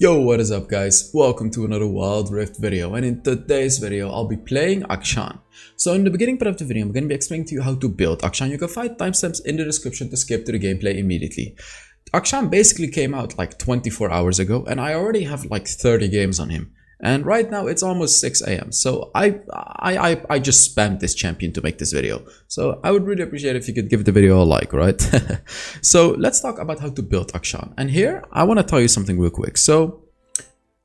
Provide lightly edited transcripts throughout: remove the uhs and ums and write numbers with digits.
Yo, what is up guys? Welcome to another Wild Rift video, and in today's video I'll be playing Akshan. So in the beginning part of the video I'm going to be explaining to you how to build Akshan. You can find timestamps in the description to skip to the gameplay immediately. Akshan basically came out like 24 hours ago and I already have like 30 games on him. And right now it's almost 6 AM, so I just spammed this champion to make this video. So I would really appreciate if you could give the video a like, right? So let's talk about how to build Akshan. And here I want to tell you something real quick. So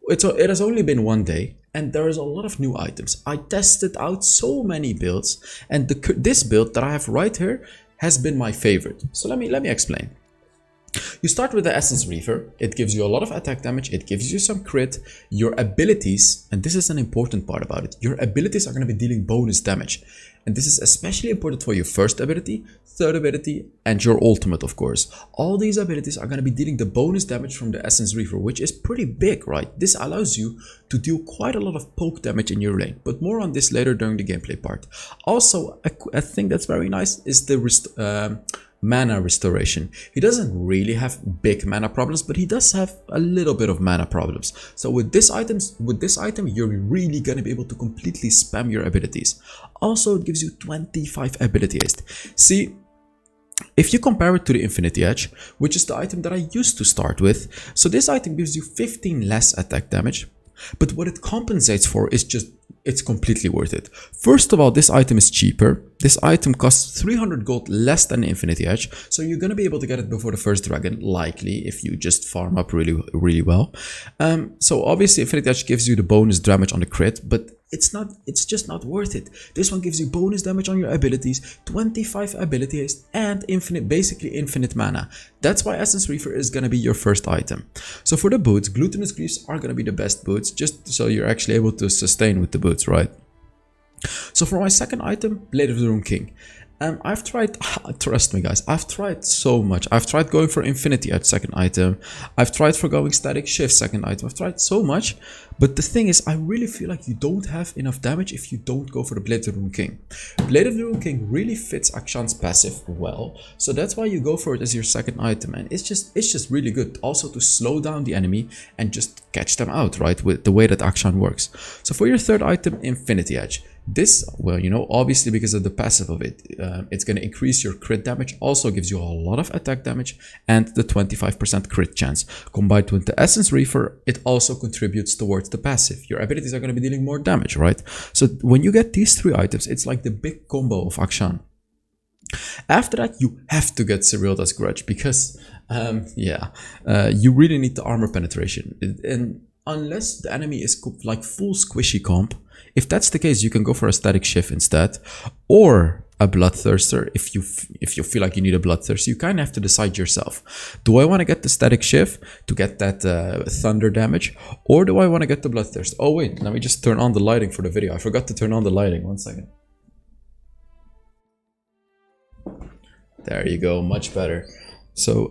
it has only been one day and there is a lot of new items. I tested out so many builds, and this build that I have right here has been my favorite. So let me explain. You start with the Essence Reaver. It gives you a lot of attack damage, it gives you some crit. Your abilities, and this is an important part about it, your abilities are going to be dealing bonus damage. And this is especially important for your first ability, third ability, and your ultimate, of course. All these abilities are going to be dealing the bonus damage from the Essence Reaver, which is pretty big, right? This allows you to deal quite a lot of poke damage in your lane, but more on this later during the gameplay part. Also, a thing that's very nice is the mana restoration. He doesn't really have big mana problems, but he does have a little bit of mana problems. So with this item, you're really gonna be able to completely spam your abilities. Also, it gives you 25 ability haste. See, if you compare it to the Infinity Edge, which is the item that I used to start with, so this item gives you 15 less attack damage, but what it compensates for is it's completely worth it. First of all, this item is cheaper. This item costs 300 gold less than the Infinity Edge, so you're gonna be able to get it before the first dragon, likely, if you just farm up really well. So obviously Infinity Edge gives you the bonus damage on the crit, but it's just not worth it. This one gives you bonus damage on your abilities, 25 ability haste, and basically infinite mana. That's why Essence Reaver is gonna be your first item. So for the boots, Glutinous Greaves are gonna be the best boots, just so you're actually able to sustain with the boots, right? So for my second item, Blade of the Rune King. I've tried, trust me guys, I've tried so much. I've tried going for Infinity Edge second item. I've tried for going Static Shift second item. I've tried so much, but the thing is, I really feel like you don't have enough damage if you don't go for the Blade of the Rune King. Blade of the Rune King really fits Akshan's passive well, so that's why you go for it as your second item, and it's just really good. Also to slow down the enemy and just catch them out, right, with the way that Akshan works. So for your third item, Infinity Edge. This, well, you know, obviously because of the passive of it, it's going to increase your crit damage, also gives you a lot of attack damage, and the 25% crit chance. Combined with the Essence Reaver, it also contributes towards the passive. Your abilities are going to be dealing more damage, right? So when you get these three items, it's like the big combo of Akshan. After that, you have to get Cyrilda's Grudge, because, you really need the armor penetration. And unless the enemy is like full squishy comp, if that's the case, you can go for a Static Shift instead, or a Bloodthirster. If you feel like you need a Bloodthirster, you kind of have to decide yourself. Do I want to get the Static Shift to get that thunder damage, or do I want to get the Bloodthirst? Oh wait, let me just turn on the lighting for the video. I forgot to turn on the lighting. 1 second. There you go, much better. So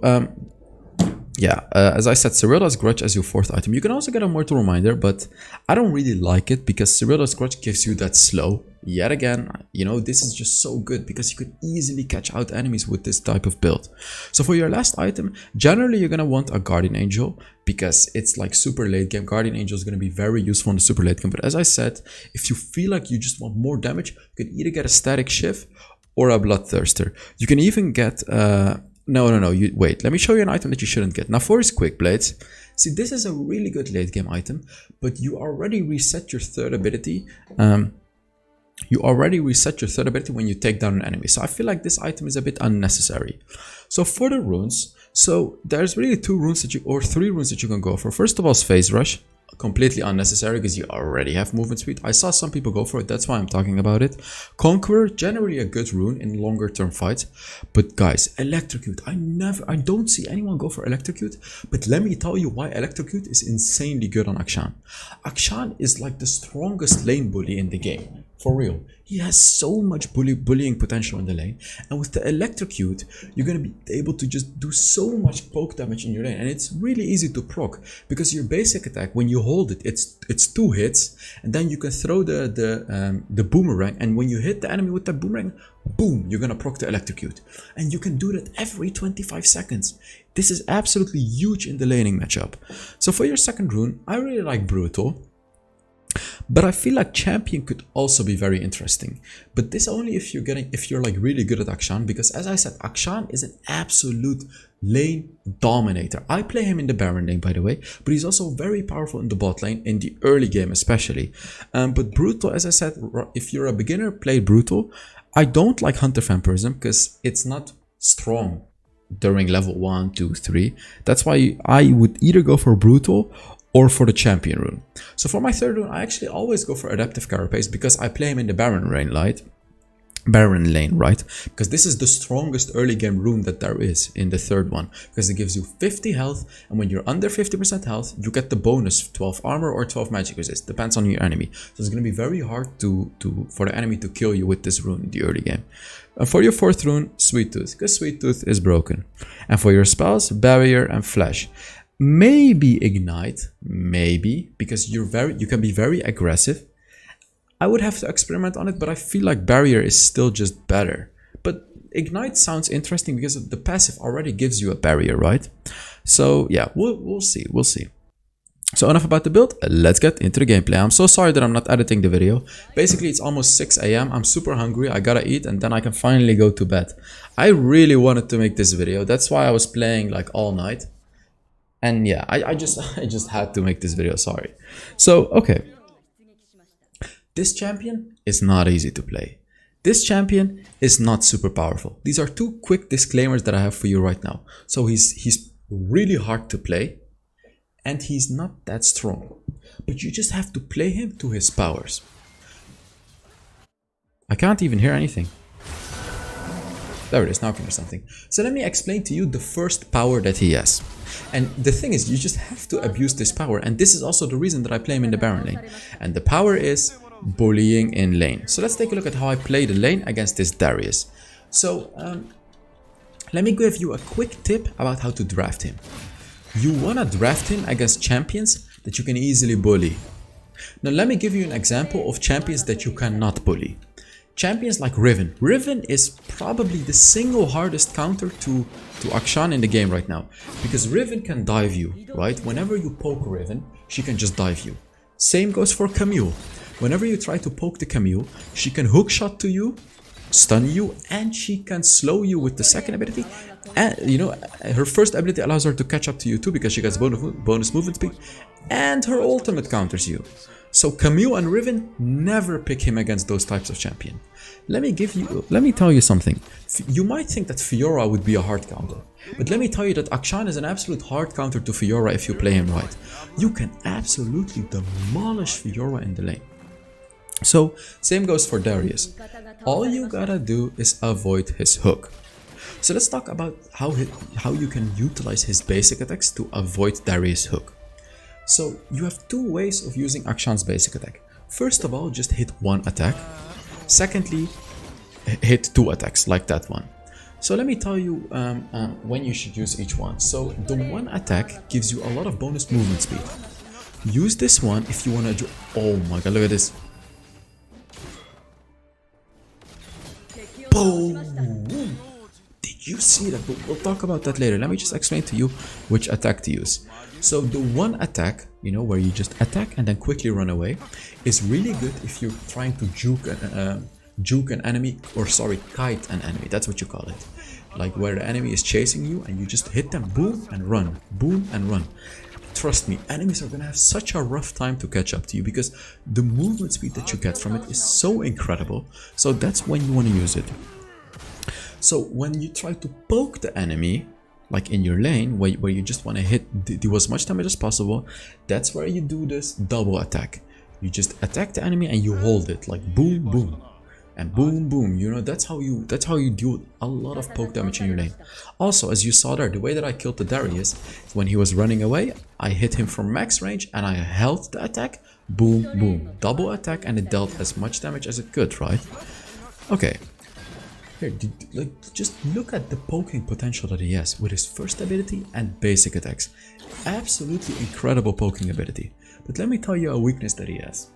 as I said, Cyrilda's Grudge as your fourth item. You can also get a Mortal Reminder, but I don't really like it because Cyrilda's Grudge gives you that slow. Yet again, you know, this is just so good because you could easily catch out enemies with this type of build. So for your last item, generally you're gonna want a Guardian Angel because it's like super late game. Guardian Angel is gonna be very useful in the super late game. But as I said, if you feel like you just want more damage, you can either get a Static Shift or a Bloodthirster. You can even get No, wait, let me show you an item that you shouldn't get. Now for his Quick Blades, see, this is a really good late game item, but you already reset your third ability. When you take down an enemy. So I feel like this item is a bit unnecessary. So for the runes, so there's really three runes that you can go for. First of all is Phase Rush. Completely unnecessary because you already have movement speed. I saw some people go for it, that's why I'm talking about it. Conqueror, generally a good rune in longer term fights, but guys, Electrocute, I don't see anyone go for Electrocute, but let me tell you why Electrocute is insanely good on Akshan. Akshan is like the strongest lane bully in the game, for real. he has so much bullying potential in the lane, and with the electrocute you're gonna be able to just do so much poke damage in your lane, and it's really easy to proc because your basic attack, when you hold it, it's 2 hits, and then you can throw the boomerang, and when you hit the enemy with the boomerang, boom, you're gonna proc the electrocute, and you can do that every 25 seconds. This is absolutely huge in the laning matchup. So for your second rune, I really like Brutal. But I feel like Champion could also be very interesting. But this only if you're like really good at Akshan, because as I said, Akshan is an absolute lane dominator. I play him in the Baron lane, by the way, but he's also very powerful in the bot lane, in the early game especially. But Brutal, as I said, if you're a beginner, play Brutal. I don't like Hunter Vampirism because it's not strong during level 1, 2, 3. That's why I would either go for Brutal or for the Champion rune. So for my third rune, I actually always go for Adaptive Carapace because I play him in the Baron lane, right? Because this is the strongest early game rune that there is in the third one, because it gives you 50 health, and when you're under 50% health, you get the bonus 12 armor or 12 magic resist, depends on your enemy. So it's going to be very hard for the enemy to kill you with this rune in the early game. And for your fourth rune, Sweet Tooth, because Sweet Tooth is broken. And for your spells, Barrier and Flash. Maybe Ignite, maybe, because you can be very aggressive. I would have to experiment on it, but I feel like Barrier is still just better. But Ignite sounds interesting because the passive already gives you a barrier, right? So yeah, we'll see. So enough about the build, let's get into the gameplay. I'm so sorry that I'm not editing the video. Basically, it's almost 6 AM. I'm super hungry. I gotta eat and then I can finally go to bed. I really wanted to make this video. That's why I was playing like all night. And yeah, I just had to make this video, sorry. So, okay. This champion is not easy to play. This champion is not super powerful. These are 2 quick disclaimers that I have for you right now. So he's really hard to play, and he's not that strong. But you just have to play him to his powers. I can't even hear anything. There it is, now I can hear something. So let me explain to you the first power that he has. And the thing is, you just have to abuse this power, and this is also the reason that I play him in the Baron lane. And the power is bullying in lane. So let's take a look at how I play the lane against this Darius. So let me give you a quick tip about how to draft him. You want to draft him against champions that you can easily bully. Now let me give you an example of champions that you cannot bully. Champions like Riven. Riven is probably the single hardest counter to Akshan in the game right now, because Riven can dive you, right? Whenever you poke Riven, she can just dive you. Same goes for Camille. Whenever you try to poke the Camille, she can hookshot to you, stun you, and she can slow you with the second ability. And you know, her first ability allows her to catch up to you too, because she gets bonus movement speed, and her ultimate counters you. So Camille and Riven, never pick him against those types of champion. Let me tell you something. You might think that Fiora would be a hard counter, but let me tell you that Akshan is an absolute hard counter to Fiora if you play him right. You can absolutely demolish Fiora in the lane. So same goes for Darius. All you gotta do is avoid his hook. So let's talk about how you can utilize his basic attacks to avoid Darius' hook. So you have 2 ways of using Akshan's basic attack. First of all, just hit 1 attack. Secondly, hit 2 attacks like that one. So let me tell you when you should use each one. So the 1 attack gives you a lot of bonus movement speed. Use this one if you want to do... Oh my god, look at this. Boom! Did you see that? We'll talk about that later. Let me just explain to you which attack to use. So the 1 attack, you know, where you just attack and then quickly run away, is really good if you're trying to juke an enemy, or sorry, kite an enemy. That's what you call it. Like where the enemy is chasing you and you just hit them, boom and run, boom and run. Trust me, enemies are gonna have such a rough time to catch up to you because the movement speed that you get from it is so incredible. So that's when you want to use it. So when you try to poke the enemy, like in your lane, where you just want to do as much damage as possible, that's where you do this double attack. You just attack the enemy and you hold it, like boom, boom. and boom boom, you know, that's how you do a lot of poke damage in your lane. Also, as you saw there, the way that I killed the Darius, when he was running away, I hit him from max range and I held the attack, boom boom, double attack, and it dealt as much damage as it could, right? Okay, here, just look at the poking potential that he has with his first ability and basic attacks. Absolutely incredible poking ability. But let me tell you a weakness that he has,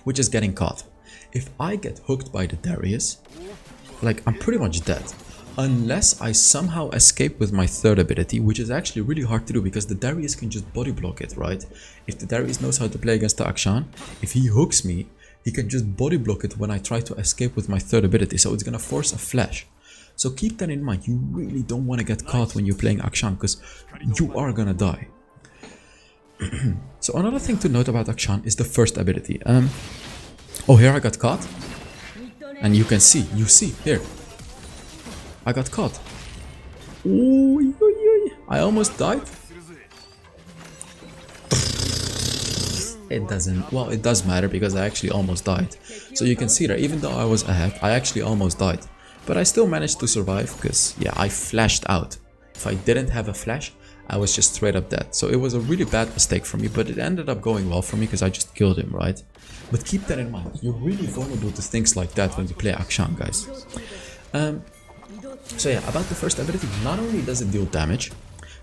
which is getting caught. If I get hooked by the Darius, like, I'm pretty much dead. Unless I somehow escape with my third ability, which is actually really hard to do because the Darius can just body block it, right? If the Darius knows how to play against the Akshan, if he hooks me, he can just body block it when I try to escape with my third ability, so it's gonna force a flash. So keep that in mind. You really don't want to get caught when you're playing Akshan because you are gonna die. So another thing to note about Akshan is the first ability. Oh, here I got caught, and you can see, here, I got caught. Ooh, I almost died. It doesn't, well, it does matter because I actually almost died. So you can see that even though I was ahead, I actually almost died. But I still managed to survive because, yeah, I flashed out. If I didn't have a flash, I was just straight up dead. So it was a really bad mistake for me, but it ended up going well for me because I just killed him, right? But keep that in mind. You're really vulnerable to things like that when you play Akshan, guys. So yeah, about the first ability, not only does it deal damage,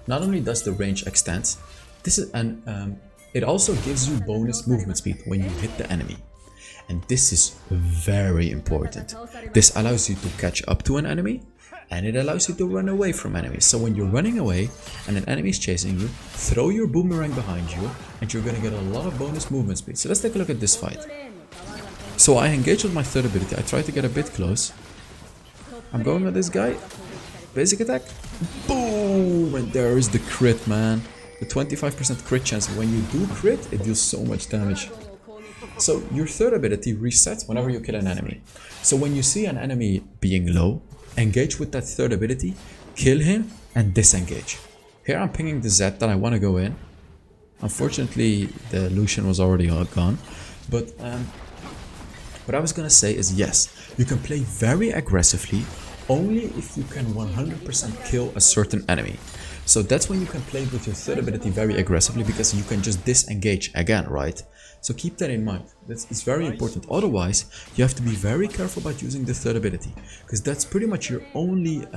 not only does the range extend, it also gives you bonus movement speed when you hit the enemy. And this is very important. This allows you to catch up to an enemy, and it allows you to run away from enemies. So when you're running away and an enemy is chasing you, throw your boomerang behind you and you're gonna get a lot of bonus movement speed. So let's take a look at this fight. So I engage with my third ability. I try to get a bit close. I'm going with this guy. Basic attack. Boom! And there is the crit, man. The 25% crit chance. When you do crit, it deals so much damage. So your third ability resets whenever you kill an enemy. So when you see an enemy being low, engage with that third ability, kill him, and disengage. Here I'm pinging the Z that I want to go in. Unfortunately, the Lucian was already gone. But what I was gonna say is, yes, you can play very aggressively only if you can 100% kill a certain enemy. So that's when you can play with your third ability very aggressively, because you can just disengage again, right? So keep that in mind. It's very important. Otherwise, you have to be very careful about using the third ability, because that's pretty much your only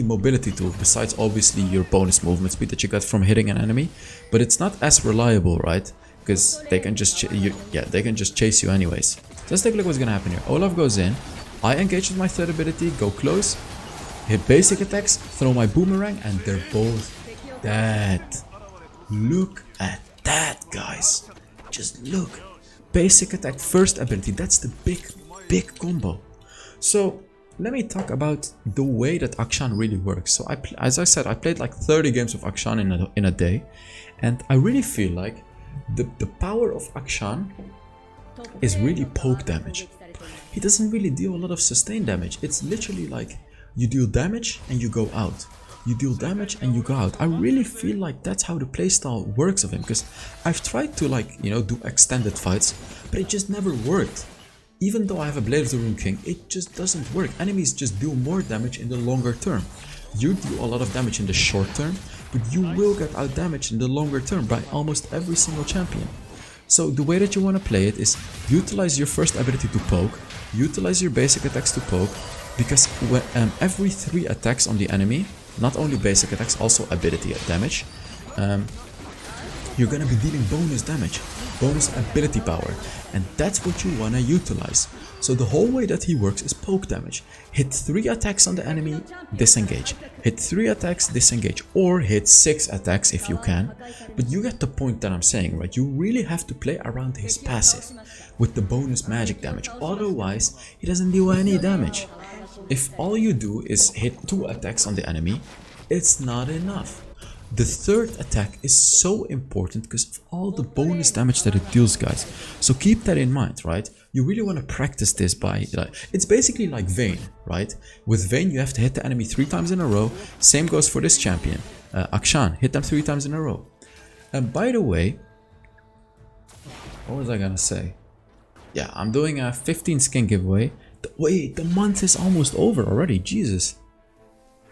mobility tool, besides obviously your bonus movement speed that you got from hitting an enemy. But it's not as reliable, right? Because they can just chase you anyways. So let's take a look what's gonna happen here. Olaf goes in. I engage with my third ability, go close, hit basic attacks, throw my boomerang, and they're both dead. Look at that, guys. Just look. Basic attack, first ability. That's the big combo. So let me talk about the way that Akshan really works. So as I said, I played like 30 games of Akshan in a day, and I really feel like the power of Akshan is really poke damage. He doesn't really deal a lot of sustained damage. It's literally like you deal damage and you go out. You deal damage and you go out. I really feel like that's how the playstyle works of him, because I've tried to, like, you know, do extended fights, but it just never worked. Even though I have a Blade of the Rune King, it just doesn't work. Enemies just do more damage in the longer term. You do a lot of damage in the short term, but you will get out damaged in the longer term by almost every single champion. So the way that you want to play it is utilize your first ability to poke, utilize your basic attacks to poke, because when, every 3 attacks on the enemy, not only basic attacks, also ability damage, you're gonna be dealing bonus damage, bonus ability power, and that's what you wanna utilize. So the whole way that he works is poke damage. Hit 3 attacks on the enemy, disengage. Hit 3 attacks, disengage, or hit 6 attacks if you can. But you get the point that I'm saying, right? You really have to play around his passive with the bonus magic damage. Otherwise, he doesn't do any damage. If all you do is hit 2 attacks on the enemy, it's not enough. The third attack is so important because of all the bonus damage that it deals, guys. So keep that in mind, right? You really want to practice this by, it's basically like Vayne, right? With Vayne, you have to hit the enemy 3 times in a row. Same goes for this champion, Akshan. Hit them 3 times in a row. And by the way, what was I gonna say? Yeah, I'm doing a 15 skin giveaway. Wait, the month is almost over already. Jesus.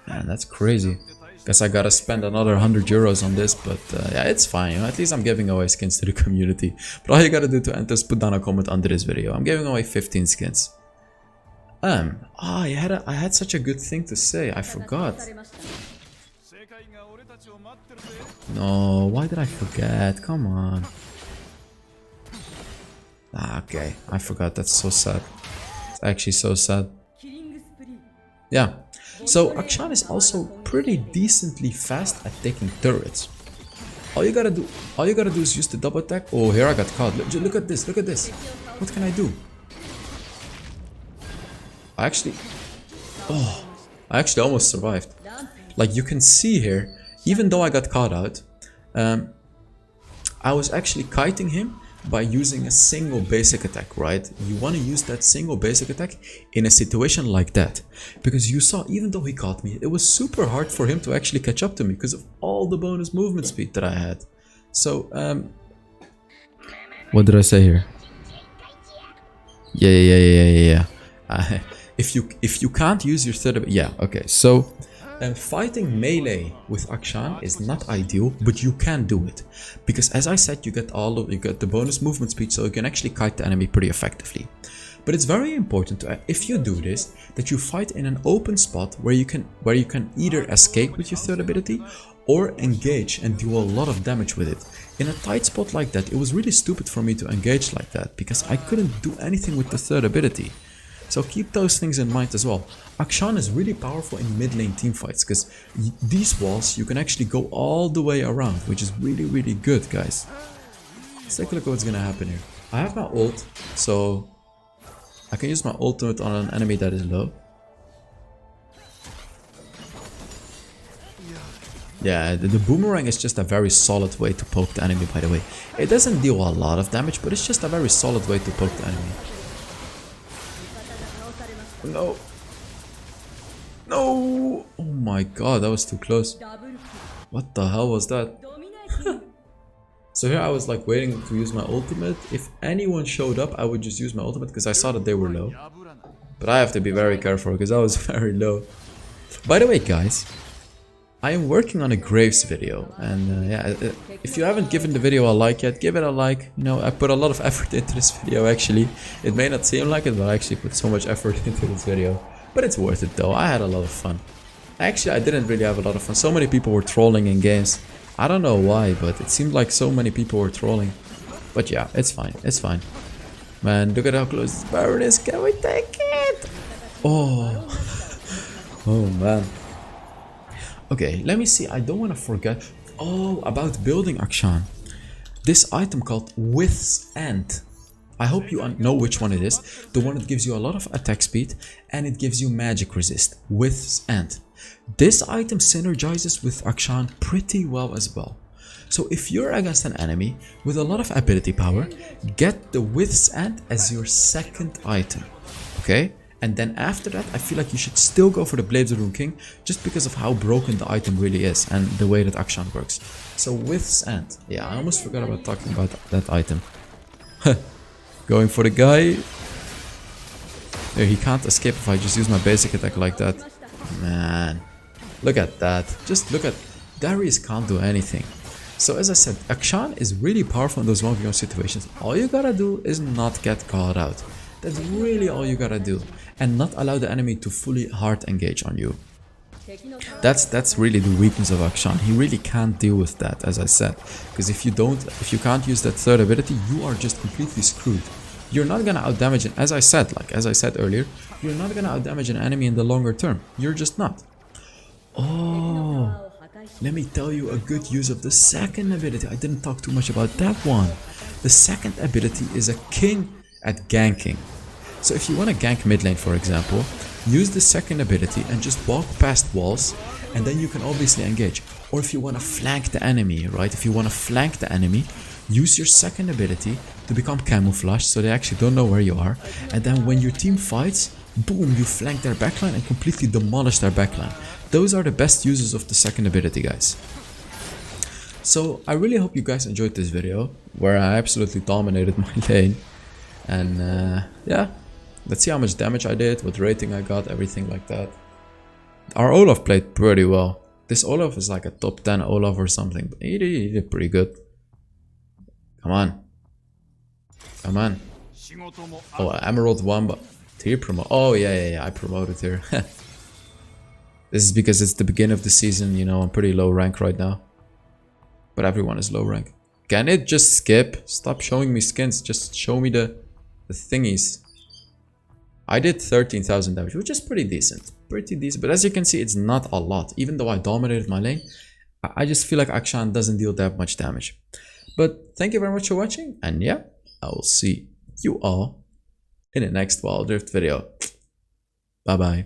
Man, that's crazy. Guess I gotta spend another 100 euros on this, but yeah, it's fine. You know, at least I'm giving away skins to the community. But all you gotta do to enter is put down a comment under this video. I'm giving away 15 skins. I had such a good thing to say. I forgot. No, why did I forget? Come on. Okay, I forgot. That's so sad. It's actually so sad. Yeah. So Akshan is also pretty decently fast at taking turrets. All you gotta do is use the double attack. Oh, here I got caught. Look at this. Look at this. What can I do? I actually almost survived. Like you can see here, even though I got caught out, I was actually kiting him by using a single basic attack, right? You want to use that single basic attack in a situation like that. Because you saw, even though he caught me, it was super hard for him to actually catch up to me because of all the bonus movement speed that I had. So, what did I say here? Yeah. If you can't use your third, yeah, okay. So, fighting melee with Akshan is not ideal, but you can do it because, as I said, you get the bonus movement speed, so you can actually kite the enemy pretty effectively. But it's very important to, if you do this, that you fight in an open spot where you can either escape with your third ability or engage and do a lot of damage with it. In a tight spot like that, it was really stupid for me to engage like that because I couldn't do anything with the third ability. So keep those things in mind as well. Akshan is really powerful in mid lane teamfights because these walls you can actually go all the way around, which is really good, guys. Let's take a look at what's gonna happen here. I have my ult, so I can use my ultimate on an enemy that is low. Yeah, the boomerang is just a very solid way to poke the enemy, by the way. It doesn't deal a lot of damage, but it's just a very solid way to poke the enemy. No. No! Oh my god, that was too close. What the hell was that? So here I was like waiting to use my ultimate. If anyone showed up, I would just use my ultimate because I saw that they were low. But I have to be very careful because I was very low. By the way, guys, I am working on a Graves video, and yeah, if you haven't given the video a like yet, give it a like. You know, I put a lot of effort into this video actually. It may not seem like it, but I actually put so much effort into this video. But it's worth it though, I had a lot of fun. Actually, I didn't really have a lot of fun. So many people were trolling in games. I don't know why, but it seemed like so many people were trolling. But yeah, it's fine, it's fine. Man, look at how close this Baron is, can we take it? Oh, oh man. Okay, let me see. I don't want to forget. Oh, about building Akshan. This item called With's End. I hope you know which one it is. The one that gives you a lot of attack speed and it gives you magic resist. With's End. This item synergizes with Akshan pretty well as well. So if you're against an enemy with a lot of ability power, get the With's End as your second item. Okay? And then after that, I feel like you should still go for the Blades of Rune King just because of how broken the item really is and the way that Akshan works. So With's End. Yeah, I almost forgot about talking about that item. Going for the guy. There, he can't escape if I just use my basic attack like that. Man, look at that. Just look at... Darius can't do anything. So as I said, Akshan is really powerful in those 1v1 situations. All you gotta do is not get caught out. That's really all you gotta do. And not allow the enemy to fully hard engage on you. That's really the weakness of Akshan. He really can't deal with that, as I said. Because if you can't use that third ability, you are just completely screwed. You're not gonna outdamage, as I said earlier, you're not gonna outdamage an enemy in the longer term. You're just not. Oh, let me tell you a good use of the second ability. I didn't talk too much about that one. The second ability is a king at ganking. So if you want to gank mid lane, for example, use the second ability and just walk past walls, and then you can obviously engage. Or if you want to flank the enemy, right? If you want to flank the enemy, use your second ability to become camouflaged so they actually don't know where you are. And then when your team fights, boom, you flank their backline and completely demolish their backline. Those are the best uses of the second ability, guys. So I really hope you guys enjoyed this video, where I absolutely dominated my lane. And yeah, let's see how much damage I did, what rating I got, everything like that. Our Olaf played pretty well. This Olaf is like a top 10 Olaf or something. But he did pretty good. Come on. Come on. Oh, Emerald 1, but tier promote. Oh, yeah, I promoted here. This is because it's the beginning of the season, you know, I'm pretty low rank right now. But everyone is low rank. Can it just skip? Stop showing me skins, just show me the thingies. I did 13,000 damage, which is pretty decent. Pretty decent, but as you can see, it's not a lot. Even though I dominated my lane, I just feel like Akshan doesn't deal that much damage. But thank you very much for watching, and yeah, I will see you all in the next Wild Rift video. Bye bye.